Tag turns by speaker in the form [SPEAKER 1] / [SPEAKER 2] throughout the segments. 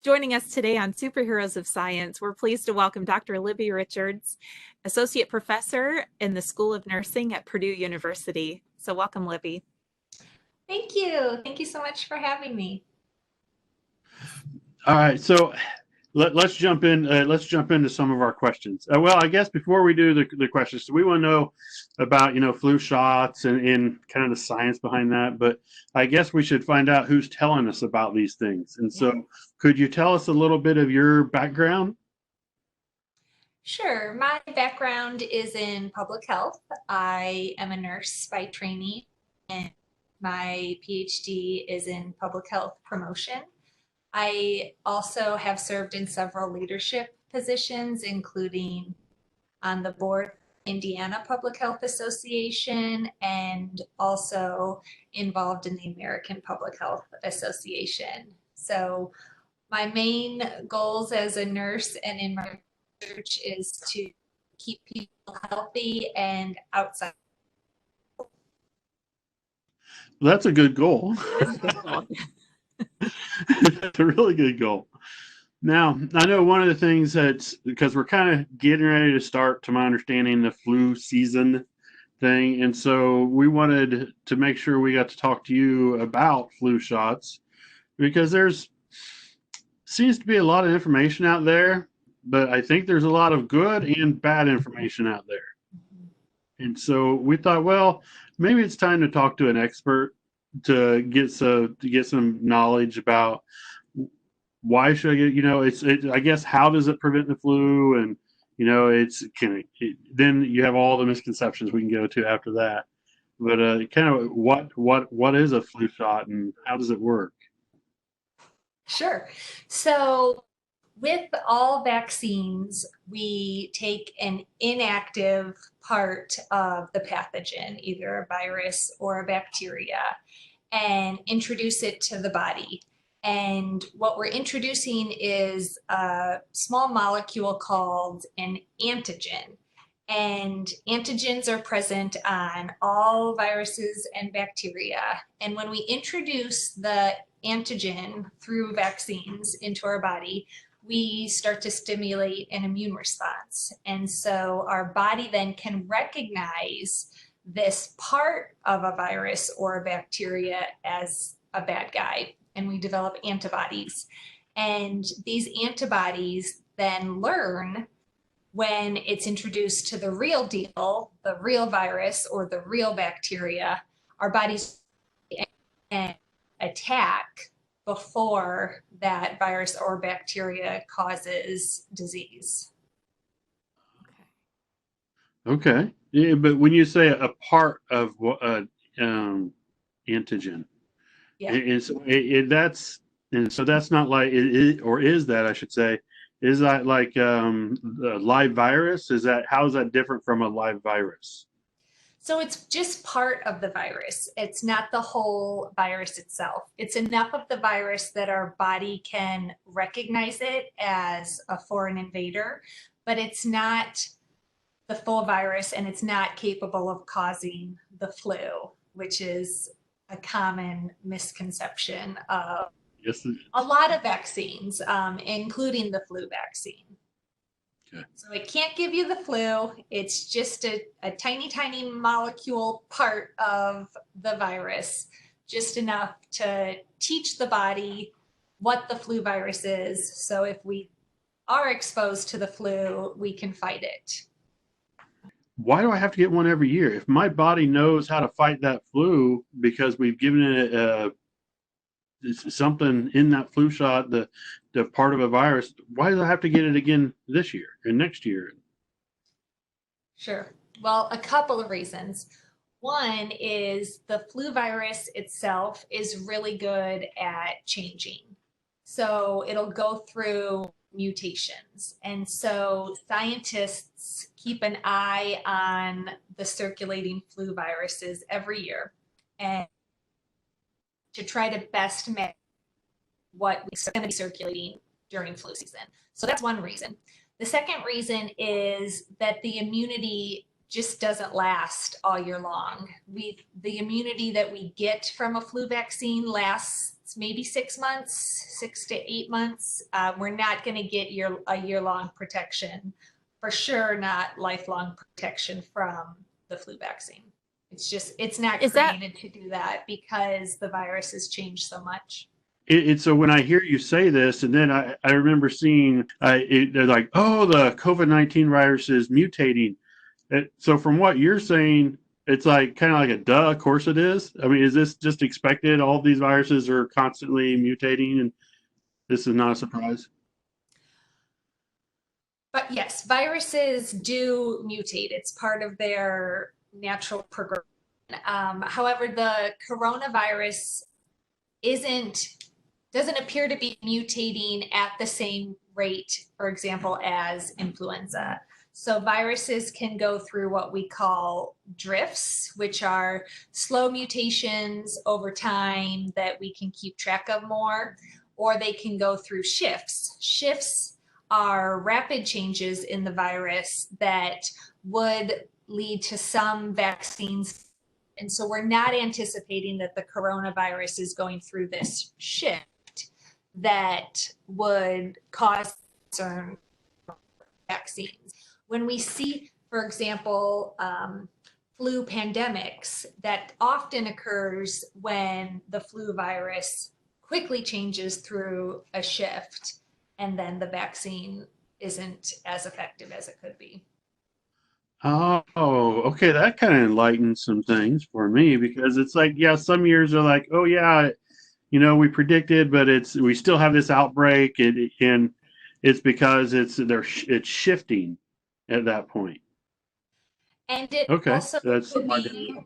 [SPEAKER 1] Joining us today on Superheroes of Science, we're pleased to welcome Dr. Libby Richards, Associate Professor in the School of Nursing at Purdue University. So welcome, Libby.
[SPEAKER 2] Thank you. Thank you so much for having me.
[SPEAKER 3] All right, so let's jump in. Let's jump into some of our questions. Well, I guess before we do the questions, so we want to know about flu shots and kind of the science behind that. But I guess we should find out who's telling us about these things. And so, could you tell us a little bit of your background?
[SPEAKER 2] Sure. My background is in public health. I am a nurse by training, and my PhD is in public health promotion. I also have served in several leadership positions, including on the board of Indiana Public Health Association and also involved in the American Public Health Association. So my main goals as a nurse and in my research is to keep people healthy and outside.
[SPEAKER 3] That's a good goal. That's a really good goal. Now, I know one of the things that's because we're kind of getting ready to start, to my understanding, the flu season thing. And so we wanted to make sure we got to talk to you about flu shots because there's seems to be a lot of information out there, but I think there's a lot of good and bad information out there. And so we thought, well, maybe it's time to talk to an expert to get some knowledge about why should I get, I guess, how does it prevent the flu? And, then you have all the misconceptions we can go to after that. But kind of what is a flu shot and how does it work?
[SPEAKER 2] Sure. So with all vaccines, we take an inactive part of the pathogen, either a virus or a bacteria, and introduce it to the body. And what we're introducing is a small molecule called an antigen. And antigens are present on all viruses and bacteria. And when we introduce the antigen through vaccines into our body, we start to stimulate an immune response. And so our body then can recognize this part of a virus or a bacteria as a bad guy, and we develop antibodies. And these antibodies then learn when it's introduced to the real deal, the real virus or the real bacteria, our bodies attack before that virus or bacteria causes disease.
[SPEAKER 3] Okay. Yeah, but when you say a part of antigen,
[SPEAKER 2] Yeah.
[SPEAKER 3] so that's not like or is that, I should say, is that like a live virus? How is that different from a live virus?
[SPEAKER 2] So it's just part of the virus. It's not the whole virus itself. It's enough of the virus that our body can recognize it as a foreign invader, but it's not the full virus, and it's not capable of causing the flu, which is a common misconception of a lot of vaccines, including the flu vaccine.
[SPEAKER 3] Okay.
[SPEAKER 2] So it can't give you the flu. It's just a tiny, tiny molecule part of the virus, just enough to teach the body what the flu virus is. So if we are exposed to the flu, we can fight it.
[SPEAKER 3] Why do I have to get one every year? If my body knows how to fight that flu because we've given it something in that flu shot, the part of a virus, why do I have to get it again this year and next year?
[SPEAKER 2] Sure. Well, a couple of reasons. One is the flu virus itself is really good at changing. So it'll go through mutations. And so scientists keep an eye on the circulating flu viruses every year and to try to best match what is going to be circulating during flu season. So that's one reason. The second reason is that the immunity just doesn't last all year long. The immunity that we get from a flu vaccine lasts maybe 6 months, 6 to 8 months. We're not going to get a year-long protection, for sure not lifelong protection from the flu vaccine. It's not created to do that because the virus has changed so much.
[SPEAKER 3] So when I hear you say this, and then I remember seeing they're like, oh, the COVID-19 virus is mutating. So from what you're saying, it's like kind of like a duh, of course it is. I mean, is this just expected? All of these viruses are constantly mutating, and this is not a surprise?
[SPEAKER 2] But yes, viruses do mutate. It's part of their natural progression. However, the coronavirus doesn't appear to be mutating at the same rate, for example, as influenza. So viruses can go through what we call drifts, which are slow mutations over time that we can keep track of more, or they can go through shifts. Shifts are rapid changes in the virus that would lead to some vaccines. And so we're not anticipating that the coronavirus is going through this shift that would cause concern for vaccines. When we see, for example, flu pandemics, that often occurs when the flu virus quickly changes through a shift, and then the vaccine isn't as effective as it could be.
[SPEAKER 3] Oh, okay. That kind of enlightens some things for me, because it's like, yeah, some years are like, oh yeah, we predicted, but we still have this outbreak, and it's because it's shifting at that point.
[SPEAKER 2] And it
[SPEAKER 3] Okay,
[SPEAKER 2] also
[SPEAKER 3] that's
[SPEAKER 2] could
[SPEAKER 3] hard to
[SPEAKER 2] be
[SPEAKER 3] know.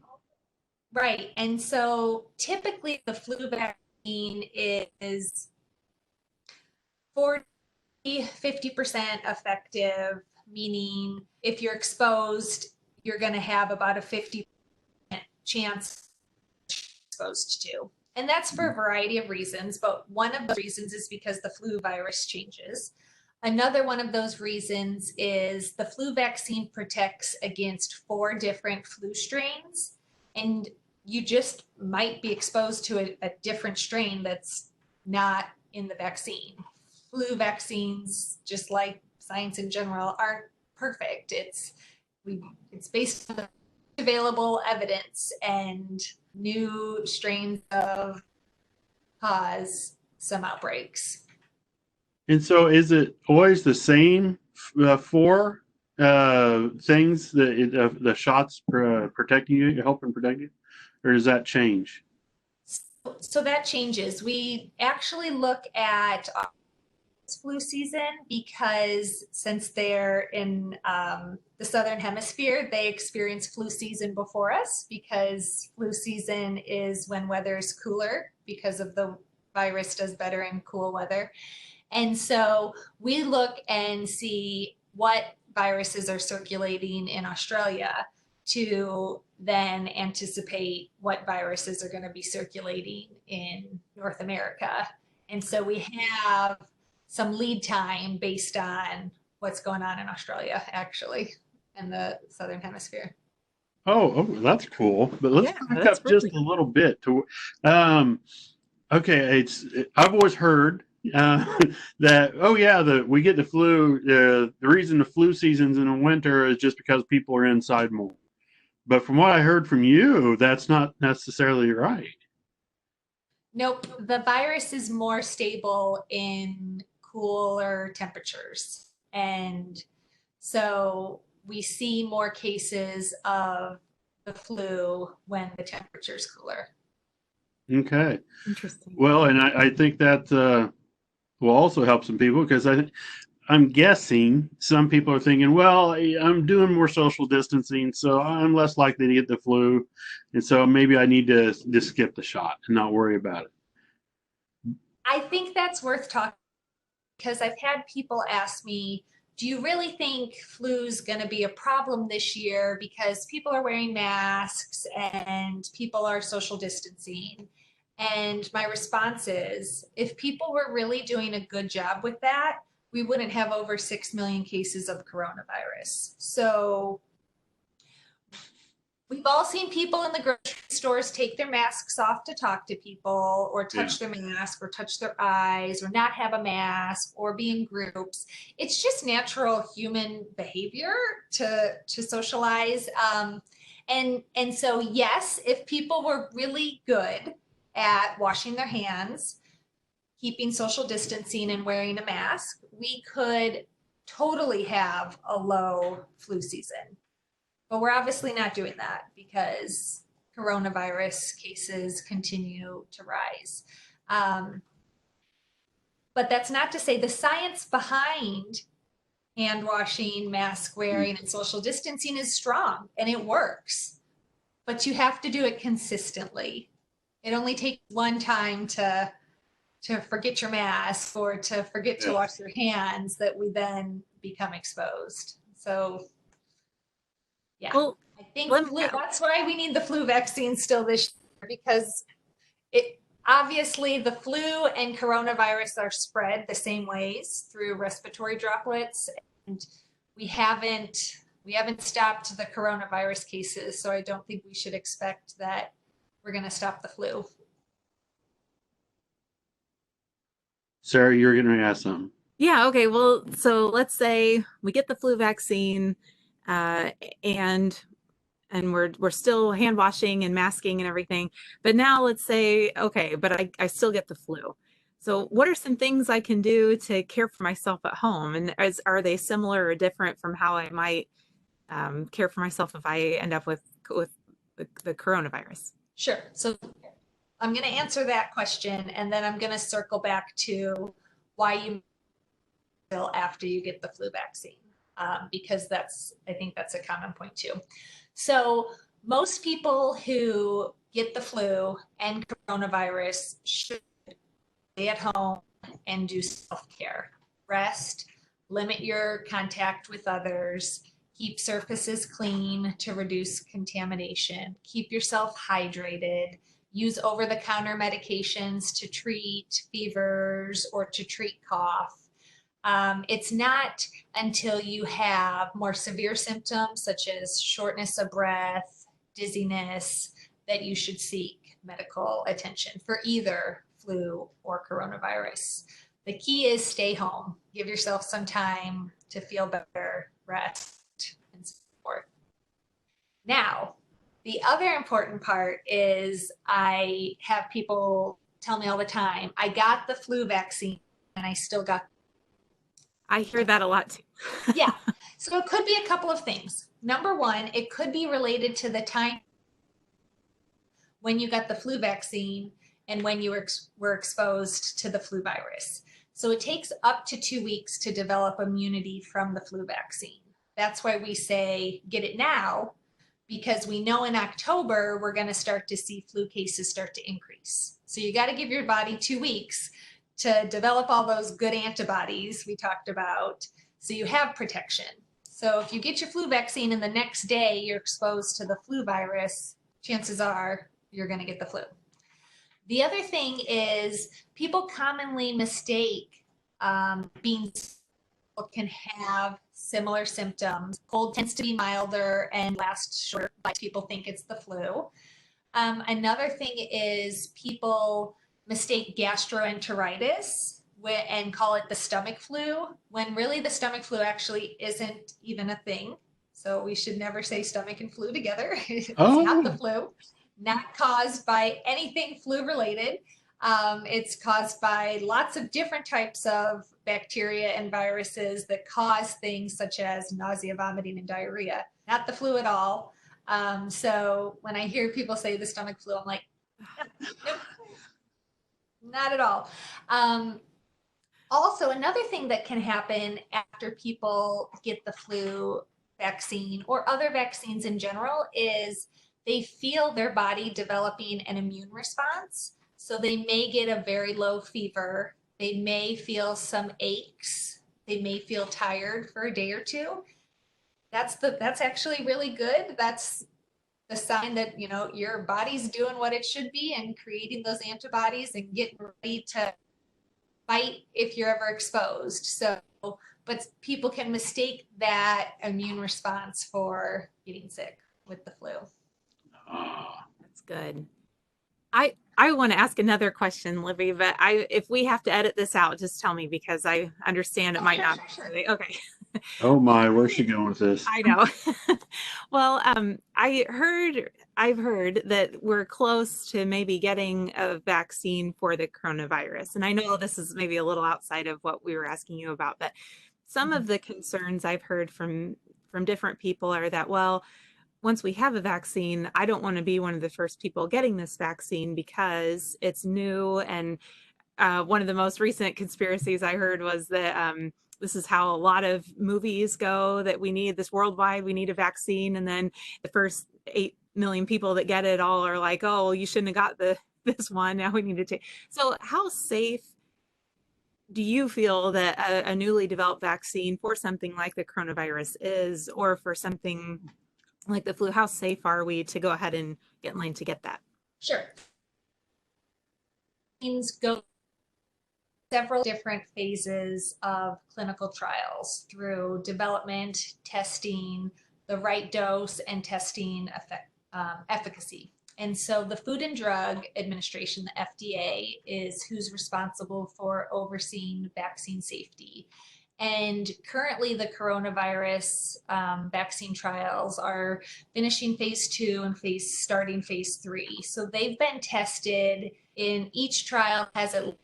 [SPEAKER 2] right. And so typically the flu vaccine is 40-50% effective, meaning if you're exposed, you're going to have about a 50% chance exposed to. And that's for a variety of reasons, but one of the reasons is because the flu virus changes. Another one of those reasons is the flu vaccine protects against 4 different flu strains, and you just might be exposed to a different strain that's not in the vaccine. Flu vaccines, just like science in general, aren't perfect. It's based on the available evidence, and new strains of cause some outbreaks.
[SPEAKER 3] And so, is it always the same 4 things that the shots protecting you, helping protect you, or does that change?
[SPEAKER 2] So that changes. We actually look at flu season because since they're in the southern hemisphere, they experience flu season before us, because flu season is when weather is cooler because of the virus does better in cool weather. And so we look and see what viruses are circulating in Australia to then anticipate what viruses are going to be circulating in North America. And so we have some lead time based on what's going on in Australia, actually, in the Southern Hemisphere.
[SPEAKER 3] Oh, that's cool. But let's back up just a little bit to, okay, I've always heard that, oh yeah, we get the flu. The reason the flu season's in the winter is just because people are inside more. But from what I heard from you, that's not necessarily right.
[SPEAKER 2] Nope, the virus is more stable in cooler temperatures. And so we see more cases of the flu when the temperature is cooler.
[SPEAKER 3] Okay.
[SPEAKER 1] Interesting.
[SPEAKER 3] Well, and I think that will also help some people, because I'm guessing some people are thinking, well, I'm doing more social distancing, so I'm less likely to get the flu. And so maybe I need to just skip the shot and not worry about it.
[SPEAKER 2] I think that's worth talking, because I've had people ask me, do you really think flu's going to be a problem this year because people are wearing masks and people are social distancing? And my response is, if people were really doing a good job with that, we wouldn't have over 6 million cases of coronavirus. So We've all seen people in the grocery stores take their masks off to talk to people, or touch their mask, or touch their eyes, or not have a mask, or be in groups. It's just natural human behavior to socialize. And so yes, if people were really good at washing their hands, keeping social distancing, and wearing a mask, we could totally have a low flu season. But we're obviously not doing that because coronavirus cases continue to rise. But that's not to say the science behind hand washing, mask wearing, and social distancing is strong and it works. But you have to do it consistently. It only takes one time to forget your mask or to forget to wash your hands that we then become exposed. So yeah,
[SPEAKER 1] Well,
[SPEAKER 2] I think that's why we need the flu vaccine still this year, because it obviously the flu and coronavirus are spread the same ways through respiratory droplets, and we haven't stopped the coronavirus cases, so I don't think we should expect that we're going to stop the flu.
[SPEAKER 3] Sarah, you're going to ask something.
[SPEAKER 1] Yeah, okay. Well, so let's say we get the flu vaccine, and we're still hand washing and masking and everything. But now let's say, okay, but I still get the flu. So what are some things I can do to care for myself at home? And are they similar or different from how I might care for myself if I end up with the coronavirus?
[SPEAKER 2] Sure. So I'm going to answer that question, and then I'm going to circle back to why you feel after you get the flu vaccine, because I think that's a common point too. So most people who get the flu and coronavirus should stay at home and do self-care. Rest, limit your contact with others, keep surfaces clean to reduce contamination, keep yourself hydrated, use over-the-counter medications to treat fevers or to treat cough. It's not until you have more severe symptoms such as shortness of breath, dizziness, that you should seek medical attention for either flu or coronavirus. The key is stay home. Give yourself some time to feel better, rest, and so forth. Now, the other important part is I have people tell me all the time, I got the flu vaccine and I still got.
[SPEAKER 1] I hear that a lot too.
[SPEAKER 2] Yeah. So it could be a couple of things. Number one, it could be related to the time when you got the flu vaccine and when you were exposed to the flu virus. So it takes up to 2 weeks to develop immunity from the flu vaccine. That's why we say get it now, because we know in October we're going to start to see flu cases start to increase. So you got to give your body 2 weeks to develop all those good antibodies we talked about, so you have protection. So if you get your flu vaccine and the next day you're exposed to the flu virus, chances are you're going to get the flu. The other thing is people commonly mistake being can have similar symptoms. Cold tends to be milder and last shorter, but people think it's the flu. Another thing is people mistake gastroenteritis and call it the stomach flu, when really the stomach flu actually isn't even a thing. So we should never say stomach and flu together. It's not the flu, not caused by anything flu related. It's caused by lots of different types of bacteria and viruses that cause things such as nausea, vomiting, and diarrhea. Not the flu at all. So when I hear people say the stomach flu, I'm like, nope, not at all. Also, another thing that can happen after people get the flu vaccine or other vaccines in general is they feel their body developing an immune response. So they may get a very low fever. They may feel some aches. They may feel tired for a day or two. That's actually really good. That's the sign that, you know, your body's doing what it should be and creating those antibodies and getting ready to fight if you're ever exposed. So, but people can mistake that immune response for getting sick with the flu.
[SPEAKER 1] That's good. I want to ask another question, Libby, but if we have to edit this out, just tell me because I understand it might not. Okay.
[SPEAKER 3] Oh my, where's she going with this?
[SPEAKER 1] I know. Well, I've heard that we're close to maybe getting a vaccine for the coronavirus. And I know this is maybe a little outside of what we were asking you about, but some of the concerns I've heard from different people are that, well, once we have a vaccine, I don't want to be one of the first people getting this vaccine because it's new. And one of the most recent conspiracies I heard was that this is how a lot of movies go, that we need this worldwide, we need a vaccine. And then the first 8 million people that get it all are like, oh, you shouldn't have got this one. Now we need to take. So how safe do you feel that a newly developed vaccine for something like the coronavirus is, or for something like the flu? How safe are we to go ahead and get in line to get that?
[SPEAKER 2] Sure. Vaccines go several different phases of clinical trials through development, testing, the right dose, and testing efficacy. And so the Food and Drug Administration, the FDA, is who's responsible for overseeing vaccine safety. And currently the coronavirus vaccine trials are finishing phase 2 and starting phase 3. So they've been tested in each trial has at least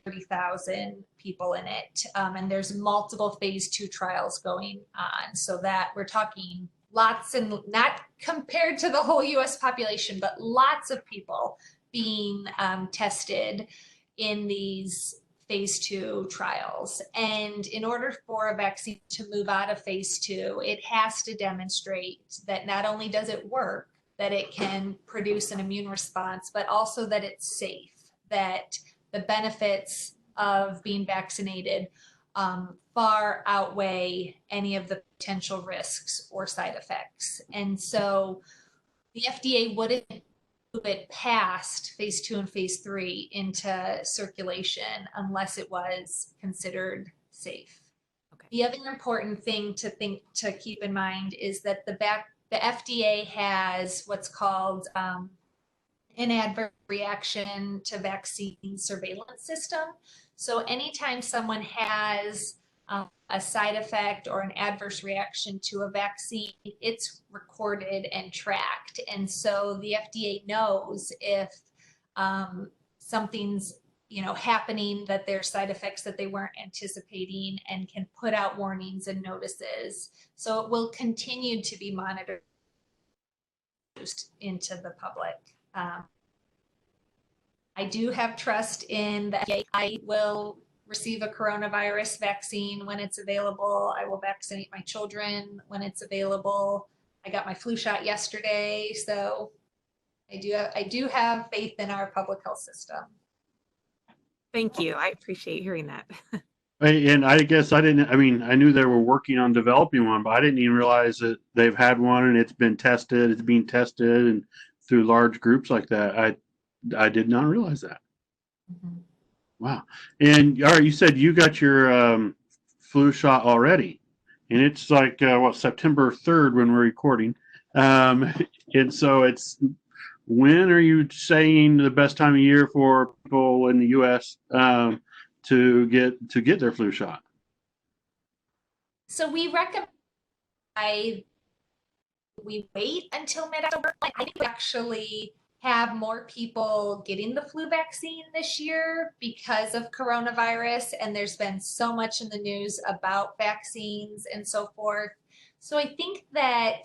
[SPEAKER 2] 30,000 people in it. And there's multiple phase 2 trials going on. So that we're talking lots, and not compared to the whole US population, but lots of people being tested in these phase 2 trials. And in order for a vaccine to move out of phase 2, it has to demonstrate that not only does it work, that it can produce an immune response, but also that it's safe, that the benefits of being vaccinated far outweigh any of the potential risks or side effects. And so the FDA wouldn't move it past phase 2 and phase 3 into circulation unless it was considered safe.
[SPEAKER 1] Okay.
[SPEAKER 2] The other important thing to keep in mind is that the FDA has what's called an adverse reaction to vaccine surveillance system. So anytime someone has a side effect or an adverse reaction to a vaccine, it's recorded and tracked. And so the FDA knows if something's happening, that there's side effects that they weren't anticipating, and can put out warnings and notices. So it will continue to be monitored into the public. I do have trust in the FDA. I will receive a coronavirus vaccine when it's available. I will vaccinate my children when it's available. I got my flu shot yesterday, so I do have faith in our public health system.
[SPEAKER 1] Thank you. I appreciate hearing that.
[SPEAKER 3] And I guess I knew they were working on developing one, but I didn't even realize that they've had one and it's being tested and through large groups like that. I did not realize that.
[SPEAKER 2] Mm-hmm.
[SPEAKER 3] Wow. And all right, you said you got your flu shot already, and it's like September 3rd when we're recording. And so when are you saying the best time of year for people in the US to get their flu shot?
[SPEAKER 2] So we recommend we wait until mid-October. I think we actually have more people getting the flu vaccine this year because of coronavirus, and there's been so much in the news about vaccines and so forth. So I think that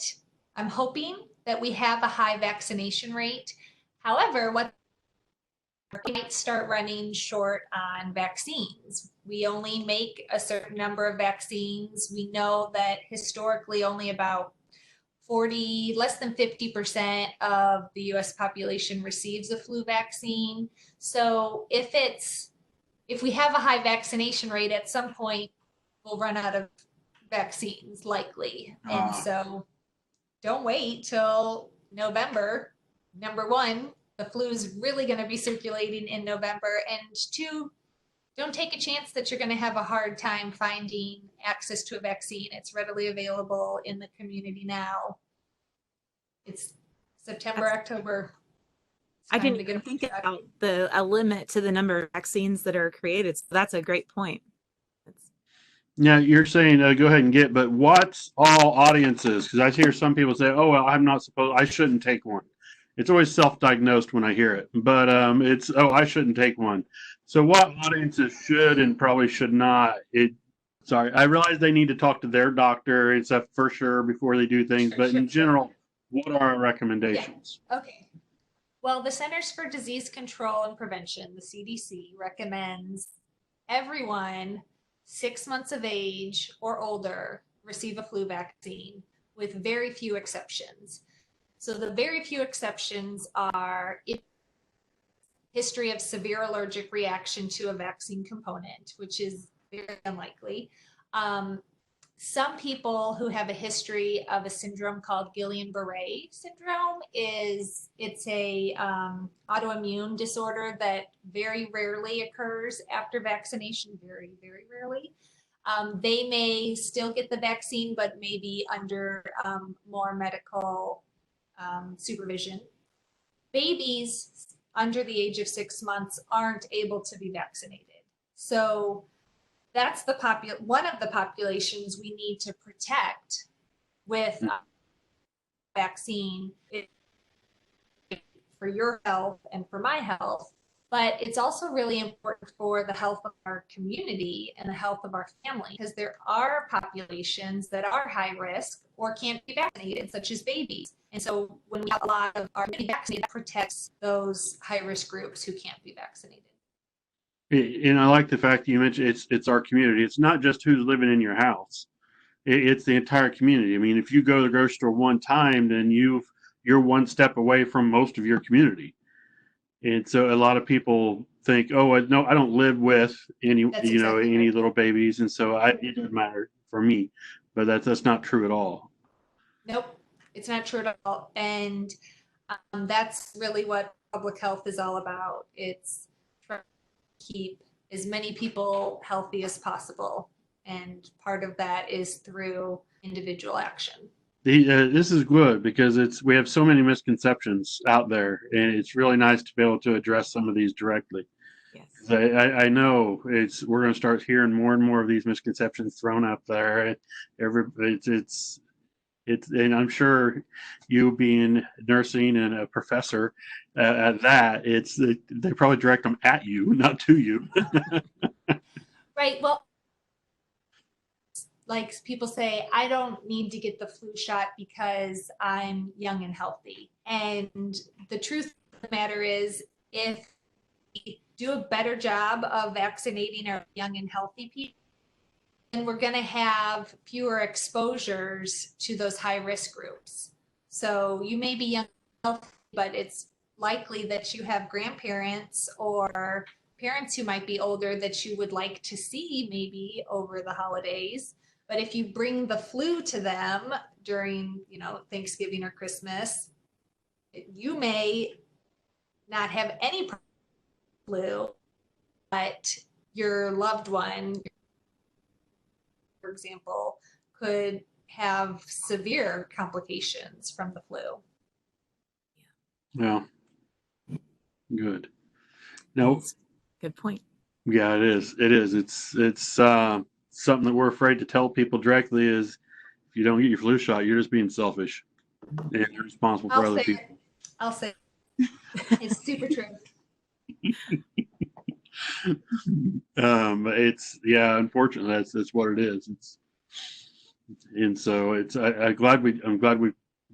[SPEAKER 2] I'm hoping that we have a high vaccination rate. However, we might start running short on vaccines. We only make a certain number of vaccines. We know that historically only about less than 50% of the US population receives a flu vaccine. So if we have a high vaccination rate, at some point we'll run out of vaccines likely. And so don't wait till November. Number one, the flu is really going to be circulating in November. And two, don't take a chance that you're going to have a hard time finding access to a vaccine. It's readily available in the community now. It's September, October. It's
[SPEAKER 1] I
[SPEAKER 2] time
[SPEAKER 1] didn't
[SPEAKER 2] to get
[SPEAKER 1] even
[SPEAKER 2] a
[SPEAKER 1] think
[SPEAKER 2] shot.
[SPEAKER 1] about a limit to the number of vaccines that are created. So that's a great point.
[SPEAKER 3] Yeah, you're saying go ahead and get, but what's all audiences? Because I hear some people say, "Oh, well, I'm not supposed, I shouldn't take one." It's always self-diagnosed when I hear it, but it's, "Oh, I shouldn't take one." So, what audiences should and probably should not? Sorry, I realize they need to talk to their doctor and stuff for sure before they do things, but in general, what are our recommendations?
[SPEAKER 2] Okay. Well, the Centers for Disease Control and Prevention, the CDC, recommends everyone 6 months of age or older receive a flu vaccine with very few exceptions. So the very few exceptions are history of severe allergic reaction to a vaccine component, which is very unlikely. Some people who have a history of a syndrome called Guillain-Barré syndrome it's a autoimmune disorder that very rarely occurs after vaccination, very, very rarely. They may still get the vaccine, but maybe under more medical supervision. Babies under the age of 6 months aren't able to be vaccinated. So that's one of the populations we need to protect with vaccine for your health and for my health. But it's also really important for the health of our community and the health of our family, because there are populations that are high risk or can't be vaccinated, such as babies. And so when we have a lot of our vaccinated, that protects those high risk groups who can't be vaccinated.
[SPEAKER 3] And I like the fact that you mentioned it's our community. It's not just who's living in your house. It's the entire community. I mean, if you go to the grocery store one time, then you're one step away from most of your community. And so a lot of people think, "Oh, no, I don't live with any,
[SPEAKER 2] That's exactly
[SPEAKER 3] any
[SPEAKER 2] right.
[SPEAKER 3] little babies, and so it doesn't matter for me." But that's not true at all.
[SPEAKER 2] Nope, it's not true at all. And that's really what public health is all about. It's trying to keep as many people healthy as possible. And part of that is through individual action.
[SPEAKER 3] This is good because we have so many misconceptions out there, and it's really nice to be able to address some of these directly.
[SPEAKER 1] Yes.
[SPEAKER 3] I know we're going to start hearing more and more of these misconceptions thrown out there. And I'm sure you being nursing and a professor at that, they probably direct them at you, not to you.
[SPEAKER 2] Right. Well, like people say, I don't need to get the flu shot because I'm young and healthy. And the truth of the matter is, if we do a better job of vaccinating our young and healthy people, then we're going to have fewer exposures to those high risk groups. So you may be young and healthy, but it's likely that you have grandparents or parents who might be older that you would like to see maybe over the holidays. But if you bring the flu to them during, Thanksgiving or Christmas, you may not have any flu, but your loved one, for example, could have severe complications from the flu.
[SPEAKER 3] Yeah. Good. No.
[SPEAKER 1] Good point.
[SPEAKER 3] Yeah, it is. It is. It's something that we're afraid to tell people directly is if you don't get your flu shot, you're just being selfish and you're responsible for other people.
[SPEAKER 2] I'll say it's super true.
[SPEAKER 3] Unfortunately, that's what it is. And so I'm glad we've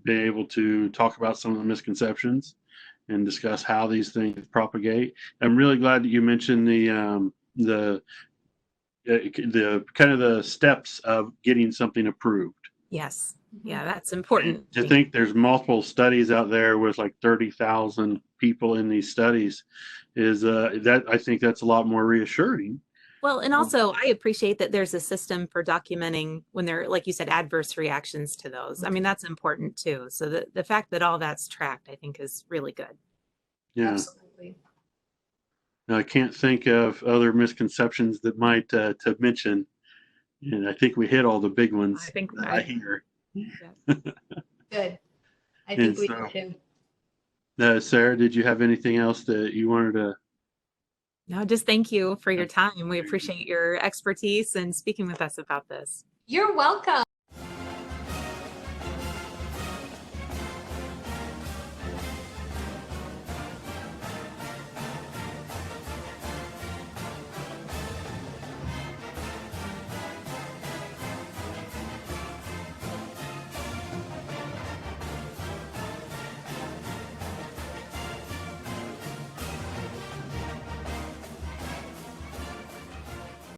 [SPEAKER 3] been able to talk about some of the misconceptions and discuss how these things propagate. I'm really glad that you mentioned the kind of the steps of getting something approved.
[SPEAKER 1] Yes. Yeah, that's important.
[SPEAKER 3] And to think there's multiple studies out there with like 30,000 people in these studies is that I think that's a lot more reassuring.
[SPEAKER 1] Well, and also I appreciate that there's a system for documenting when there, like you said, adverse reactions to those. I mean, that's important too. So the fact that all that's tracked, I think, is really good.
[SPEAKER 2] Yeah. Absolutely.
[SPEAKER 3] I can't think of other misconceptions that might to mention. And I think we hit all the big ones.
[SPEAKER 1] I think
[SPEAKER 3] I hear.
[SPEAKER 2] Good. I think we do too.
[SPEAKER 3] Sarah, did you have anything else that you wanted to?
[SPEAKER 1] No, just thank you for your time. We appreciate your expertise and speaking with us about this.
[SPEAKER 2] You're welcome.